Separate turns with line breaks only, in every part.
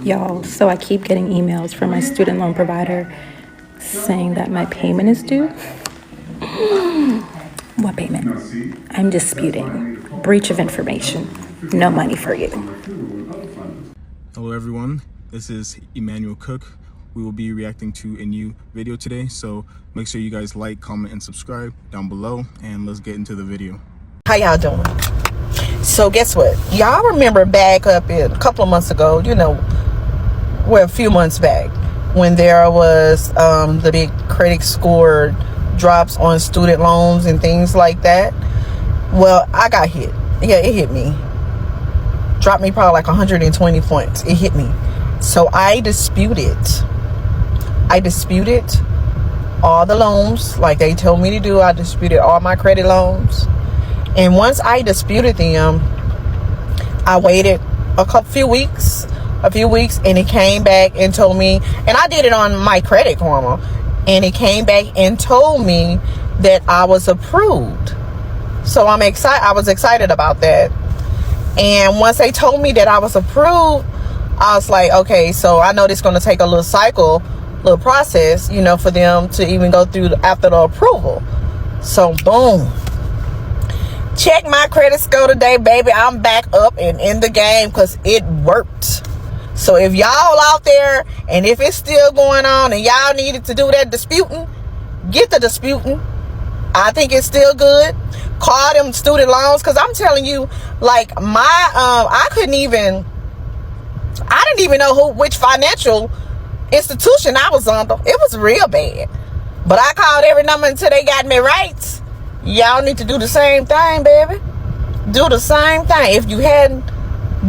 Y'all, so I keep getting emails from my student loan provider saying that my payment is due. What payment? I'm disputing. Breach of information. No money for you.
Hello everyone, this is Emmanuel Cook. We will be reacting to a new video today, so make sure you guys like, comment, and subscribe down below, and let's get into the video.
How y'all doing? So guess what? Y'all remember back up a couple of months ago, a few months back, when there was the big credit score drops on student loans and things like that? Well, I got hit. Yeah, it hit me. Dropped me probably like 120 points. It hit me. So I disputed all the loans like they told me to do. I disputed all my credit loans. And once I disputed them, I waited a few weeks, and it came back and told me, and I did it on my Credit Karma, and it came back and told me that I was approved. So I was excited about that. And once they told me that I was approved, I was like, okay, so I know this is going to take a little process, for them to even go through after the approval. So boom. Check my credit score today, baby. I'm back up and in the game because it worked. So if y'all out there, and if it's still going on and y'all needed to do that disputing, get the disputing. I think it's still good. Call them student loans, because I'm telling you, like I didn't even know which financial institution I was under. It was real bad. But I called every number until they got me right. Y'all need to do the same thing, baby. Do the same thing. If you hadn't,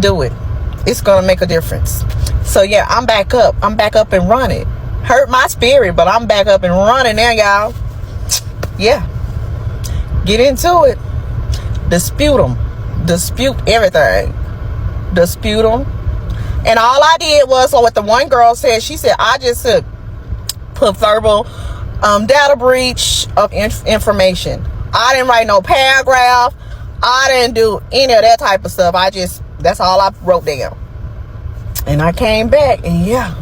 do it. It's gonna make a difference. So yeah, I'm back up. I'm back up and running. Hurt my spirit, but I'm back up and running now, y'all. Yeah. Get into it. Dispute them. Dispute everything. Dispute them. And all I did was, what the one girl said, she said, I just put verbal data breach of information. I didn't write no paragraph. I didn't do any of that type of stuff. That's all I wrote down. And I came back, and yeah,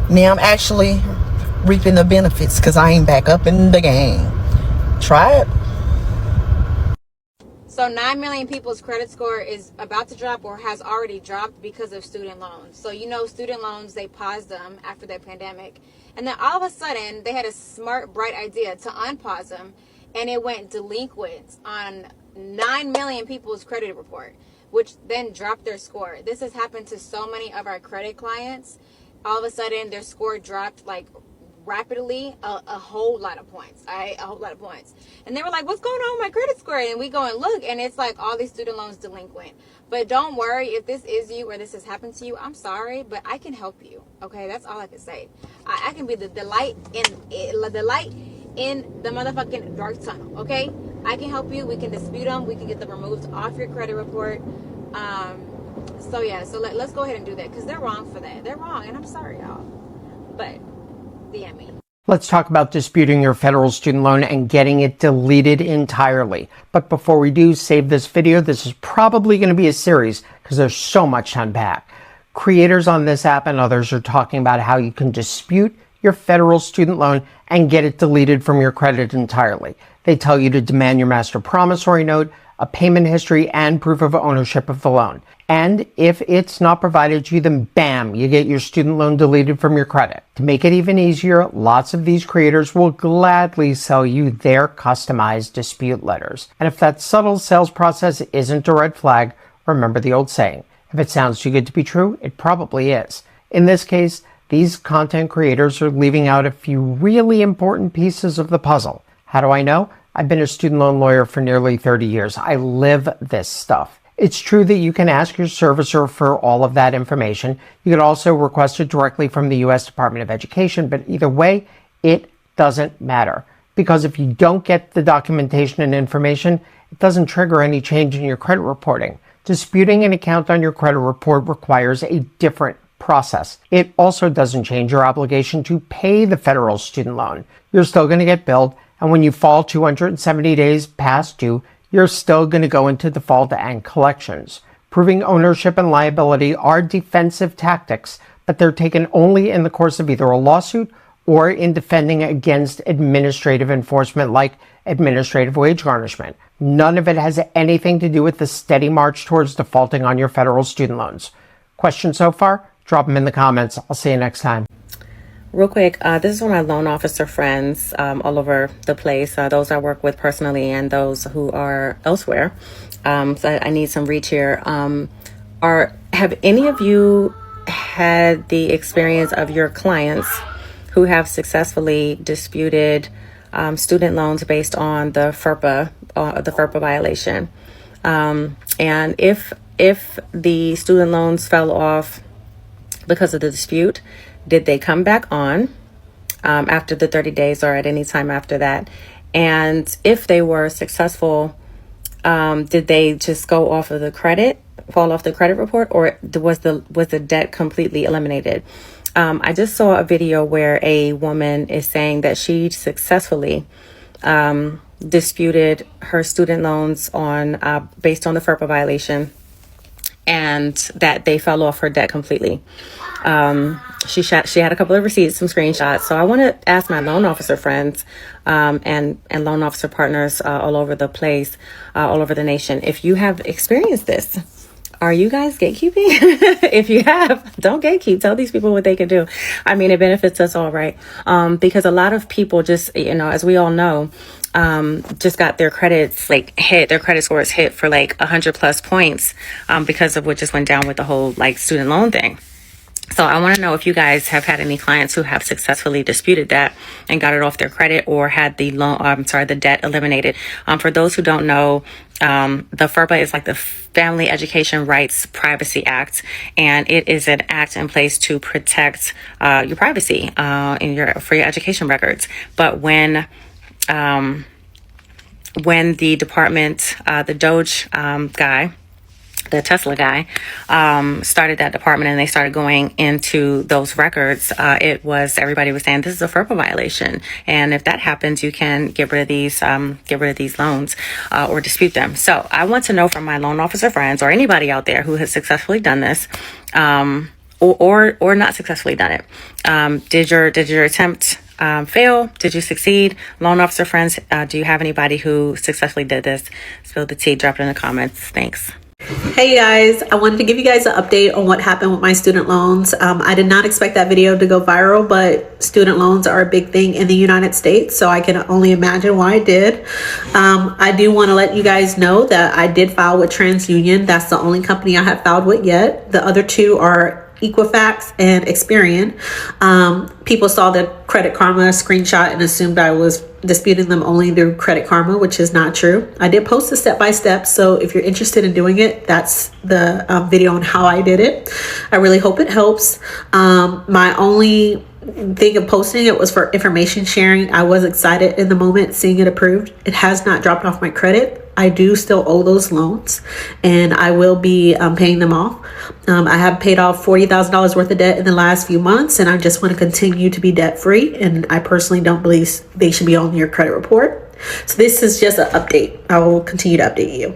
now I'm actually reaping the benefits because I ain't back up in the game. Try it.
So 9 million people's credit score is about to drop or has already dropped because of student loans. So student loans, they paused them after the pandemic. And then all of a sudden, they had a smart, bright idea to unpause them. And it went delinquent on 9 million people's credit report, which then dropped their score. This has happened to so many of our credit clients. All of a sudden, their score dropped like rapidly, a whole lot of points. A whole lot of points. And they were like, what's going on with my credit score? And we go and look, and it's like all these student loans delinquent. But don't worry, if this is you or this has happened to you, I'm sorry, but I can help you. Okay, that's all I can say. I can be the light in the motherfucking dark tunnel. Okay, I can help you. We can dispute them. We can get them removed off your credit report. So yeah, so let's go ahead and do that, because they're wrong for that. They're wrong, and I'm sorry, y'all. But DM me.
Let's talk about disputing your federal student loan and getting it deleted entirely. But before we do, save this video. This is probably going to be a series because there's so much to unpack. Creators on this app and others are talking about how you can dispute your federal student loan and get it deleted from your credit entirely. They tell you to demand your master promissory note, a payment history, and proof of ownership of the loan. And if it's not provided to you, then bam, you get your student loan deleted from your credit. To make it even easier, lots of these creators will gladly sell you their customized dispute letters. And if that subtle sales process isn't a red flag, remember the old saying, if it sounds too good to be true, it probably is. In this case, these content creators are leaving out a few really important pieces of the puzzle. How do I know? I've been a student loan lawyer for nearly 30 years. I live this stuff. It's true that you can ask your servicer for all of that information. You can also request it directly from the U.S. Department of Education, but either way, it doesn't matter. Because if you don't get the documentation and information, it doesn't trigger any change in your credit reporting. Disputing an account on your credit report requires a different process. It also doesn't change your obligation to pay the federal student loan. You're still going to get billed, and when you fall 270 days past due, you're still going to go into default and collections. Proving ownership and liability are defensive tactics, but they're taken only in the course of either a lawsuit or in defending against administrative enforcement like administrative wage garnishment. None of it has anything to do with the steady march towards defaulting on your federal student loans. Questions so far? Drop them in the comments. I'll see you next time.
Real quick, this is for my loan officer friends all over the place, those I work with personally and those who are elsewhere. So I need some reach here. Have any of you had the experience of your clients who have successfully disputed student loans based on the FERPA violation? And if the student loans fell off because of the dispute, did they come back on after the 30 days or at any time after that? And if they were successful, did they just go off of the credit, fall off the credit report, or was the debt completely eliminated? I just saw a video where a woman is saying that she successfully disputed her student loans on based on the FERPA violation, and that they fell off her debt completely. She had a couple of receipts, some screenshots. So I want to ask my loan officer friends and loan officer partners all over the place, all over the nation, if you have experienced this. Are you guys gatekeeping? If you have, don't gatekeep. Tell these people what they can do. I mean, it benefits us all, right? Because a lot of people just, as we all know, just got their credits hit, their credit scores hit for 100+ points because of what just went down with the whole student loan thing. So I want to know if you guys have had any clients who have successfully disputed that and got it off their credit or had the the debt eliminated. For those who don't know, the FERPA is the Family Education Rights Privacy Act, and it is an act in place to protect your privacy for your education records. But when the department, the Doge guy, the Tesla guy, started that department and they started going into those records, everybody was saying this is a FERPA violation, and if that happens, you can get rid of these loans or dispute them. So I want to know from my loan officer friends or anybody out there who has successfully done this, or not successfully done it. Did your attempt fail? Did you succeed? Loan officer friends, do you have anybody who successfully did this? Spill the tea, drop it in the comments. Thanks.
Hey guys, I wanted to give you guys an update on what happened with my student loans. I did not expect that video to go viral, but student loans are a big thing in the United States, so I can only imagine why it did. I do want to let you guys know that I did file with TransUnion. That's the only company I have filed with yet. The other two are Equifax and Experian. People saw the Credit Karma screenshot and assumed I was disputing them only through Credit Karma, which is not true. I did post a step-by-step, so if you're interested in doing it, that's the video on how I did it. I really hope it helps. My only thing of posting it was for information sharing. I was excited in the moment seeing it approved. It has not dropped off my credit. I do still owe those loans, and I will be paying them off. I have paid off $40,000 worth of debt in the last few months, and I just want to continue to be debt free. And I personally don't believe they should be on your credit report. So this is just an update. I will continue to update you.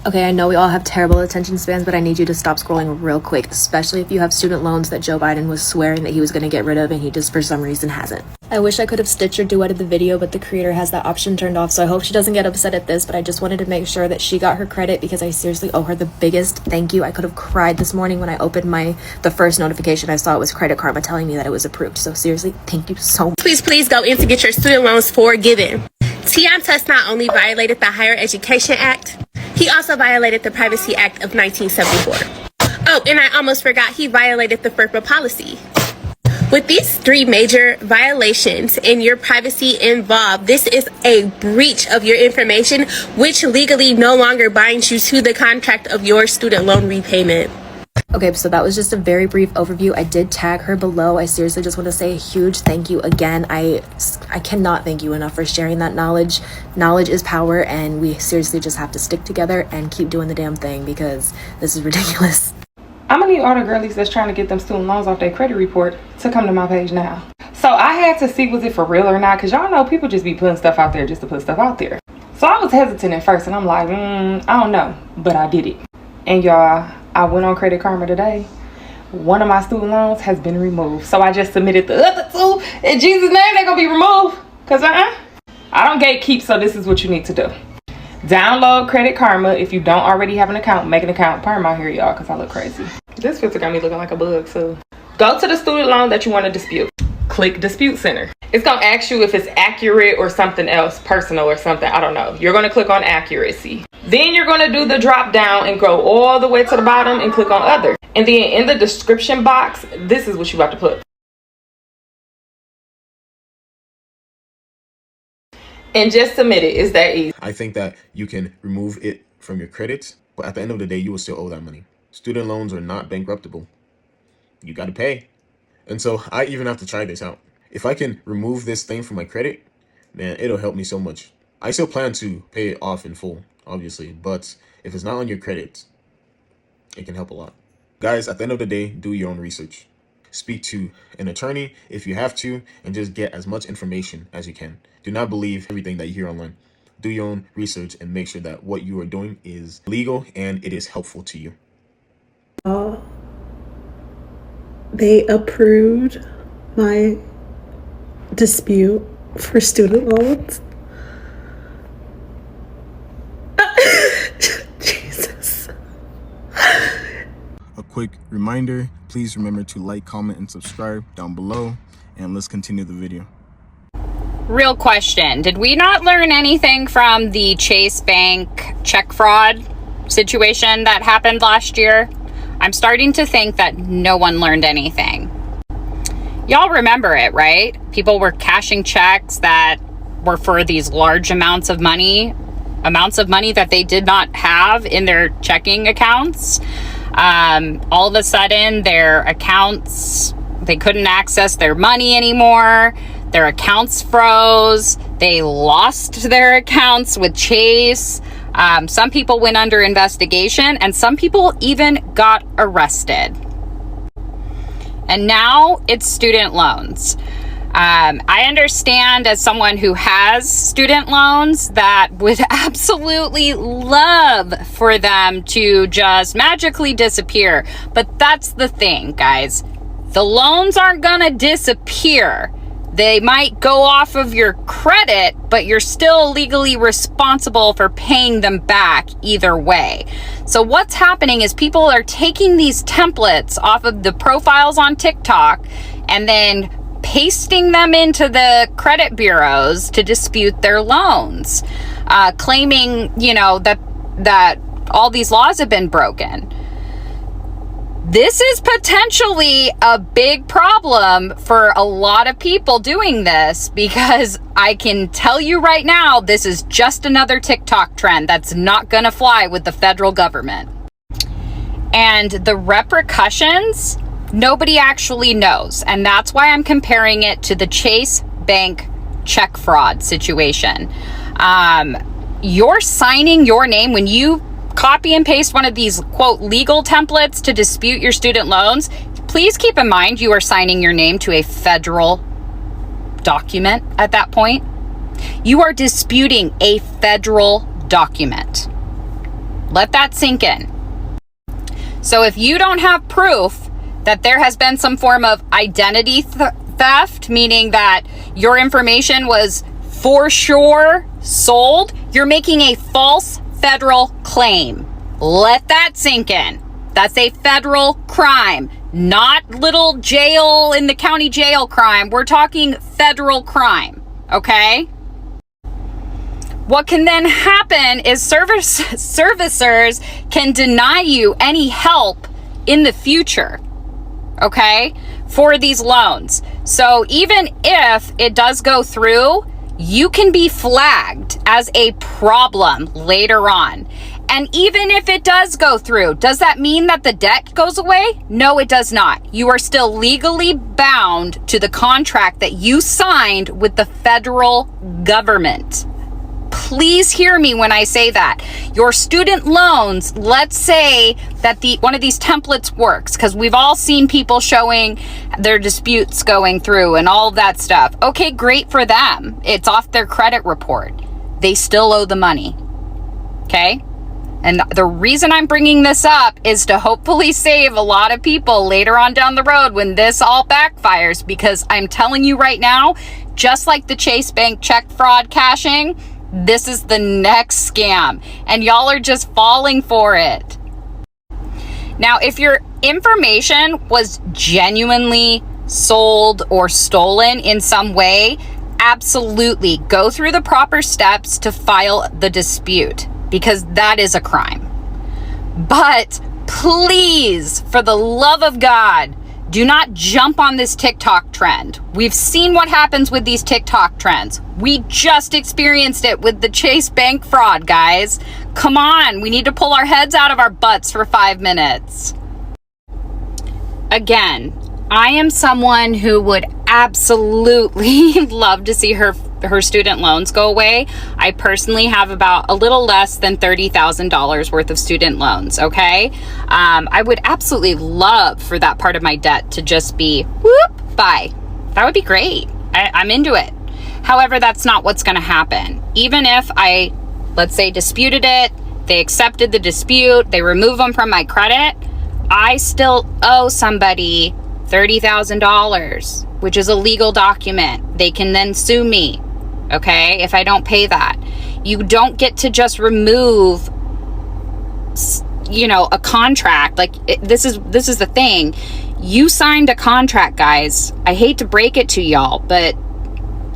Okay, I know we all have terrible attention spans, but I need you to stop scrolling real quick, especially if you have student loans that Joe Biden was swearing that he was going to get rid of and he just for some reason hasn't. I wish I could have stitched or duetted the video, but the creator has that option turned off, so I hope she doesn't get upset at this, but I just wanted to make sure that she got her credit because I seriously owe her the biggest thank you. I could have cried this morning when I opened the first notification I saw. It was Credit Karma telling me that it was approved, so seriously, thank you so much.
Please go in to get your student loans forgiven. Tion Tuss not only violated the Higher Education Act, he also violated the Privacy Act of 1974. Oh, and I almost forgot, he violated the FERPA policy. With these 3 major violations and your privacy involved, this is a breach of your information, which legally no longer binds you to the contract of your student loan repayment.
Okay, so that was just a very brief overview. I did tag her below. I seriously just want to say a huge thank you again. I cannot thank you enough for sharing that knowledge. Knowledge is power, and we seriously just have to stick together and keep doing the damn thing because this is ridiculous.
I'm gonna need all the girlies that's trying to get them student loans off their credit report to come to my page now. So I had to see was it for real or not, because y'all know people just be putting stuff out there just to put stuff out there. So I was hesitant at first, and I'm like, I don't know, but I did it. And y'all, I went on Credit Karma today. One of my student loans has been removed. So I just submitted the other two. In Jesus' name, they're gonna be removed. Cause I don't gatekeep, so this is what you need to do. Download Credit Karma. If you don't already have an account, make an account. Perm out here, y'all, cause I look crazy. This filter got me looking like a bug, so. Go to the student loan that you want to dispute. Click Dispute Center. It's gonna ask you if it's accurate or something else, personal or something, I don't know. You're gonna click on accuracy. Then you're gonna do the drop down and go all the way to the bottom and click on other. And then in the description box, this is what you have to put. And just submit it. It's that easy.
I think that you can remove it from your credits, but at the end of the day, you will still owe that money. Student loans are not bankruptable. You got to pay. And so I even have to try this out. If I can remove this thing from my credit, man, it'll help me so much. I still plan to pay it off in full, obviously, but if it's not on your credits, it can help a lot. Guys, at the end of the day, do your own research. Speak to an attorney if you have to, and just get as much information as you can. Do not believe everything that you hear online. Do your own research and make sure that what you are doing is legal and it is helpful to you.
They approved my dispute for student loans. Jesus.
A quick reminder, please remember to like, comment, and subscribe down below, and let's continue the video.
Real question. Did we not learn anything from the Chase Bank check fraud situation that happened last year? I'm starting to think that no one learned anything. Y'all remember it, right? People were cashing checks that were for these large amounts of money that they did not have in their checking accounts. All of a sudden, their accounts, they couldn't access their money anymore. Their accounts froze. They lost their accounts with Chase. Some people went under investigation, and some people even got arrested. And now it's student loans. I understand, as someone who has student loans, that would absolutely love for them to just magically disappear. But that's the thing, guys. The loans aren't gonna disappear. They might go off of your credit, but you're still legally responsible for paying them back either way. So what's happening is people are taking these templates off of the profiles on TikTok and then pasting them into the credit bureaus to dispute their loans, claiming, that all these laws have been broken. This is potentially a big problem for a lot of people doing this, because I can tell you right now, this is just another TikTok trend that's not gonna fly with the federal government. And the repercussions, nobody actually knows. And that's why I'm comparing it to the Chase Bank check fraud situation. You're signing your name when you copy and paste one of these, quote, legal templates to dispute your student loans. Please keep in mind you are signing your name to a federal document at that point. You are disputing a federal document. Let that sink in. So if you don't have proof that there has been some form of identity theft, meaning that your information was for sure sold, you're making a false federal claim. Let that sink in. That's a federal crime, not little jail in the county jail crime. We're talking federal crime, okay? What can then happen is servicers can deny you any help in the future, okay, for these loans. So even if it does go through, you can be flagged as a problem later on. And even if it does go through, does that mean that the debt goes away? No, it does not. You are still legally bound to the contract that you signed with the federal government. Please hear me when I say that. Your student loans, let's say that one of these templates works, because we've all seen people showing their disputes going through and all of that stuff. Okay, great for them. It's off their credit report. They still owe the money. Okay? And the reason I'm bringing this up is to hopefully save a lot of people later on down the road when this all backfires, because I'm telling you right now, just like the Chase Bank check fraud cashing, this is the next scam, and y'all are just falling for it. Now, if your information was genuinely sold or stolen in some way, absolutely go through the proper steps to file the dispute, because that is a crime. But please, for the love of God, do not jump on this TikTok trend. We've seen what happens with these TikTok trends. We just experienced it with the Chase Bank fraud, guys. Come on, we need to pull our heads out of our butts for 5 minutes. Again, I am someone who would absolutely love to see her student loans go away. I personally have about a little less than $30,000 worth of student loans, okay? I would absolutely love for that part of my debt to just be, whoop, bye. That would be great. I'm into it. However, that's not what's going to happen. Even if I, let's say, disputed it, they accepted the dispute, they remove them from my credit, I still owe somebody $30,000, which is a legal document. They can then sue me, okay, if I don't pay that. You don't get to just remove, a contract. Like, this is the thing. You signed a contract, guys. I hate to break it to y'all, but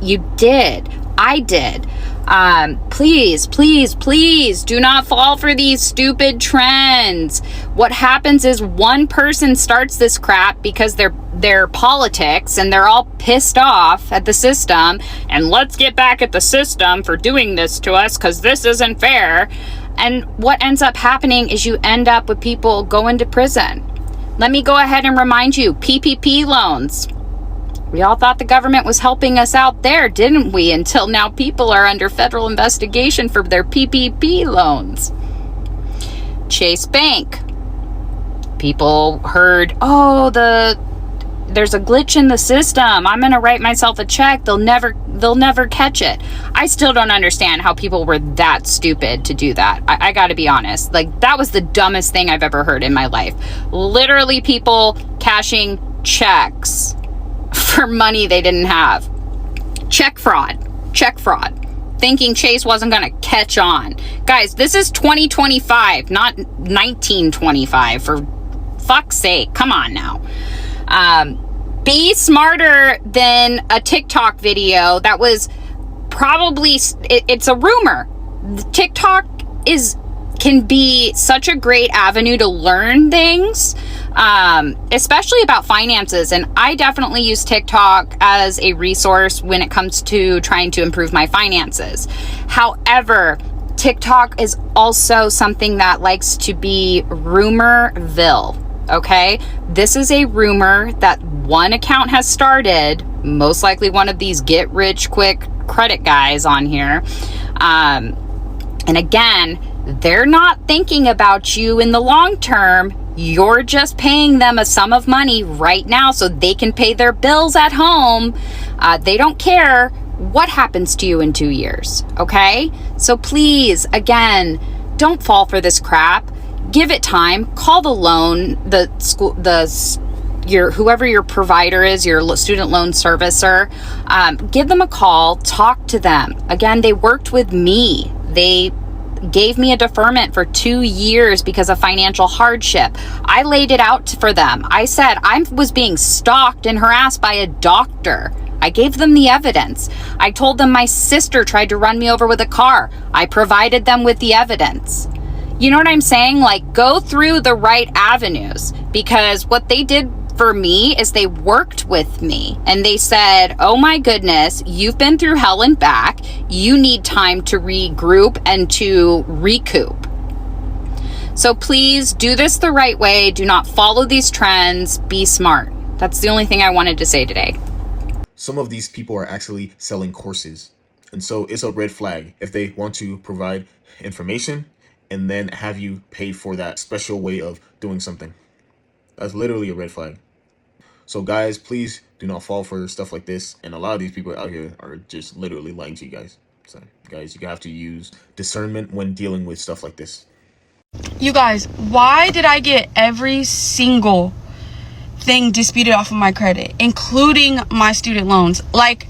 you did. I did. Please do not fall for these stupid trends. What happens is one person starts this crap because they're politics and they're all pissed off at the system, and let's get back at the system for doing this to us because this isn't fair. And what ends up happening is you end up with people going to prison. Let me go ahead and remind you, PPP loans. We all thought the government was helping us out there, didn't we? Until now people are under federal investigation for their PPP loans. Chase Bank. People heard, there's a glitch in the system. I'm going to write myself a check. They'll never catch it. I still don't understand how people were that stupid to do that. I got to be honest. Like, that was the dumbest thing I've ever heard in my life. Literally people cashing checks for money they didn't have. Check fraud, thinking Chase wasn't going to catch on. Guys, this is 2025, not 1925, for fuck's sake. Come on now. Be smarter than a TikTok video that was probably, it's a rumor. TikTok can be such a great avenue to learn things, especially about finances. And I definitely use TikTok as a resource when it comes to trying to improve my finances. However, TikTok is also something that likes to be rumorville. Okay, this is a rumor that one account has started, most likely one of these get rich quick credit guys on here. And again, they're not thinking about you in the long term. You're just paying them a sum of money right now so they can pay their bills at home. They don't care what happens to you in 2 years. Okay, so please, again, don't fall for this crap. Give it time. Call the loan, the school, whoever your provider is, your student loan servicer. Give them a call. Talk to them. Again, they worked with me. They gave me a deferment for 2 years because of financial hardship. I laid it out for them. I said I was being stalked and harassed by a doctor. I gave them the evidence. I told them my sister tried to run me over with a car. I provided them with the evidence. You know what I'm saying? Like, go through the right avenues, because what they did for me is they worked with me and they said, oh my goodness, you've been through hell and back. You need time to regroup and to recoup. So please do this the right way. Do not follow these trends. Be smart. That's the only thing I wanted to say today.
Some of these people are actually selling courses. And so it's a red flag if they want to provide information and then have you pay for that special way of doing something. That's literally a red flag. So guys, please do not fall for stuff like this. And a lot of these people out here are just literally lying to you guys. So guys, you have to use discernment when dealing with stuff like this.
You guys, why did I get every single thing disputed off of my credit, including my student loans? Like,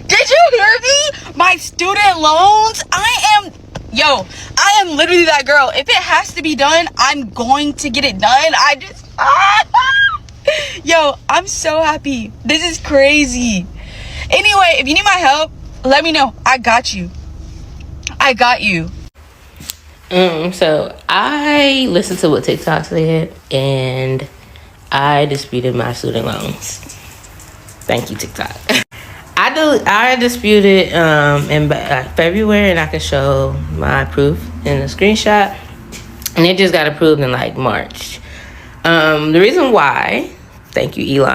did you hear me? My student loans, I am literally that girl. If it has to be done, I'm going to get it done. Yo, I'm so happy. This is crazy. Anyway, if you need my help, let me know. I got you.
So I listened to what TikTok said, and I disputed my student loans. Thank you, TikTok. I disputed in February, and I can show my proof in a screenshot, and it just got approved in like March. The reason why, thank you,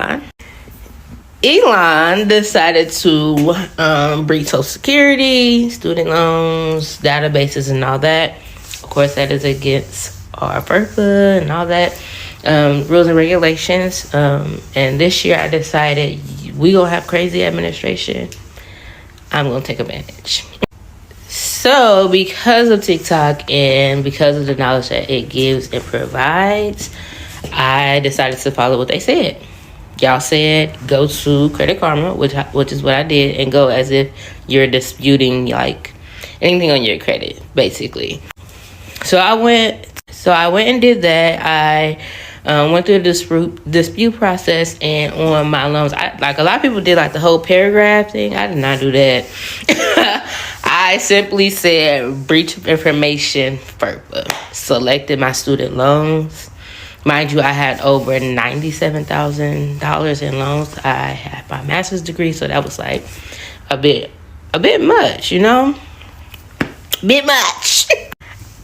Elon decided to breach Social Security, student loans, databases, and all that. Of course, that is against our FERPA and all that, rules and regulations. And this year I decided we gonna have crazy administration. I'm gonna take advantage. So because of TikTok and because of the knowledge that it gives and provides, I decided to follow what they said. Y'all said go to Credit Karma, which is what I did, and go as if you're disputing like anything on your credit, basically. So I went and did that. I went through the dispute process, and on my loans, like a lot of people did like the whole paragraph thing. I did not do that. I simply said breach of information FERPA. Selected my student loans. Mind you, I had over $97,000 in loans. I had my master's degree, so that was like a bit much, you know? Bit much.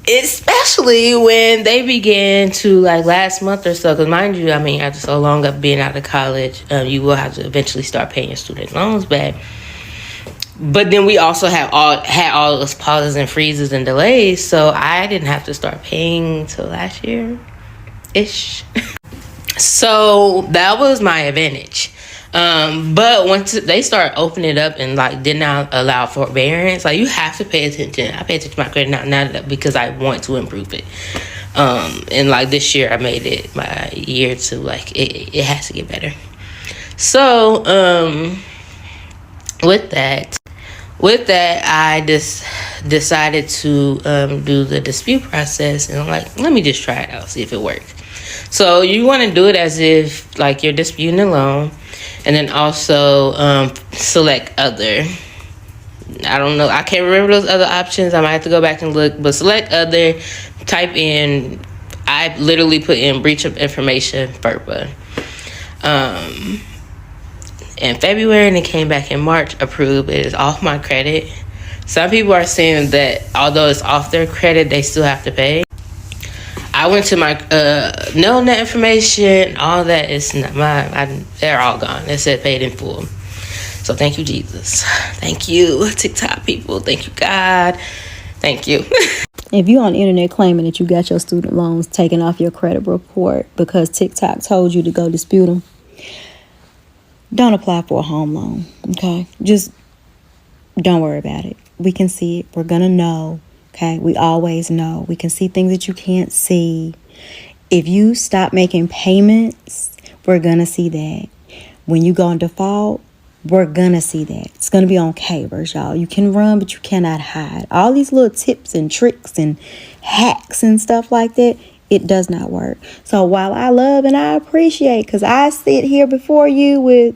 Especially when they began to, like, last month or so, because mind you, I mean, after so long of being out of college, you will have to eventually start paying your student loans back. But then we also had all those pauses and freezes and delays, so I didn't have to start paying till last year-ish. So that was my advantage. But once they start opening it up and like did not allow forbearance, like you have to pay attention. I pay attention to my credit now because I want to improve it. And like this year I made it my year to like it has to get better. So with that I just decided to do the dispute process, and I'm like, let me just try it out, see if it works. So you want to do it as if like you're disputing a loan, and then also select other. I don't know, I can't remember those other options. I might have to go back and look, but select other, type in, I literally put in breach of information FERPA in February, and it came back in March, approved. It is off my credit. Some people are saying that although it's off their credit, they still have to pay. I went to my no net information, all that is not they're all gone. It said paid in full. So thank you, Jesus. Thank you, TikTok people. Thank you, God. Thank you.
If you're on the internet claiming that you got your student loans taken off your credit report because TikTok told you to go dispute them, don't apply for a home loan, okay? Just don't worry about it. We can see it. We're going to know. Okay, we always know. We can see things that you can't see. If you stop making payments, we're going to see that. When you go in default, we're going to see that. It's going to be on cameras, y'all. You can run, but you cannot hide. All these little tips and tricks and hacks and stuff like that, it does not work. So while I love and I appreciate, because I sit here before you with,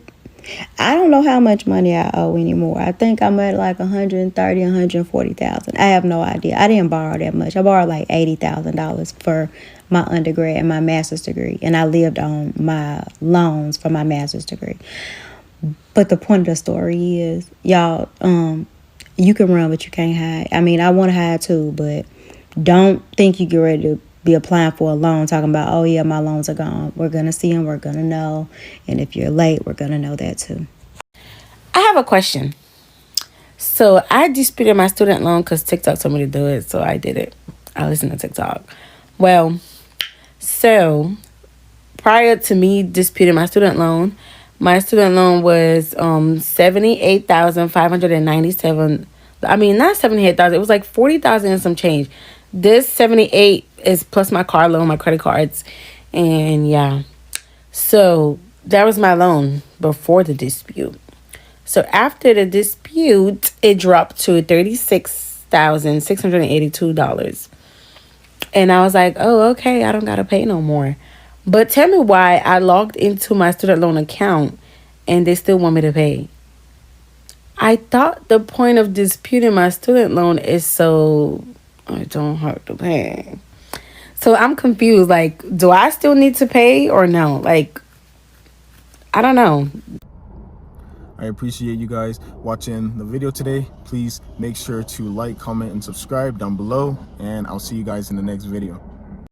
I don't know how much money I owe anymore. I think I'm at like $130,000, $140,000. I have no idea. I didn't borrow that much. I borrowed like $80,000 for my undergrad and my master's degree, and I lived on my loans for my master's degree. But the point of the story is, y'all, you can run, but you can't hide. I mean, I want to hide too, but don't think you get ready to be applying for a loan talking about, oh yeah, my loans are gone. We're going to see them. We're going to know. And if you're late, we're going to know that too.
I have a question. So I disputed my student loan because TikTok told me to do it. So I did it. I listened to TikTok. Well, so prior to me disputing my student loan was $78,597 I mean, not 78,000. It was like 40,000 and some change. This 78 is plus my car loan, my credit cards, and yeah. So that was my loan before the dispute. So after the dispute, it dropped to $36,682. And I was like, oh, okay, I don't gotta pay no more. But tell me why I logged into my student loan account and they still want me to pay. I thought the point of disputing my student loan is so I don't have to pay. So I'm confused. Like, do I still need to pay or no? Like, I don't know.
I appreciate you guys watching the video today. Please make sure to like, comment, and subscribe down below. And I'll see you guys in the next video.